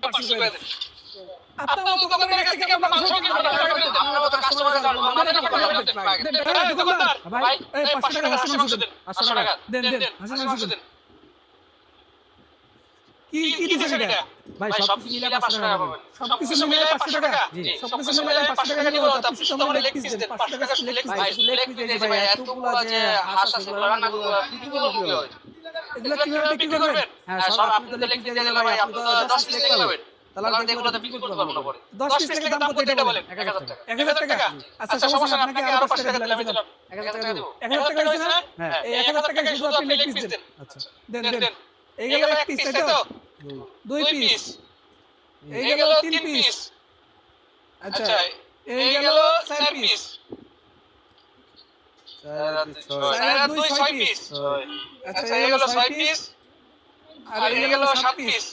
Parcel করে দেন। আপনার দোকানের কাছ থেকে আমরা মাংস কিনবো না, আমরা তো কাস্টমার দোকানদার ভাই 500 টাকা হাঁসের মাংস দেন, 500 টাকা দেন হাঁসের মাংস দেন। কি দিছেন এটা ভাই সবকিছু মিলে 500 টাকা পাবেন। সবকিছু মিলে 500 টাকা জি সবকিছু মিলে 500 টাকা নিব। তা পিস তো লেগ পিস দেন, 500 টাকা লেগ পিস। ভাই লেগ পিস দিয়েছে ভাই এতগুলা যে হাঁস আছে রান্না বিক্রি করব কি হয় এগুলা কিভাবে বিক্রি করবেন? হ্যাঁ সব আপনি তো লেগ পিস দিয়ে ভাই আপনি তো 10 পিস লেগ পাবেন তাহলে এগুলো তো বিক্রি করতে পারবো না পরে 10 পিস থেকে দাম কত এটা বলেন? 1000 টাকা 1000 টাকা। আচ্ছা সমস্যা না, আপনাকে আরো 5 টাকা দিলাম। 1000 টাকা দেব 1000 টাকা হইছে না? হ্যাঁ এই 1000 টাকায় শুধু আপনি লেগ পিস দেন। আচ্ছা দেন এই গেল এক পিস তাই তো? 2 পিস। এই গেল 3 পিস। আচ্ছা এই গেল 4 পিস। 4 আর 2 6 পিস। আচ্ছা এই গেল 6 পিস আর এই গেল 7 পিস।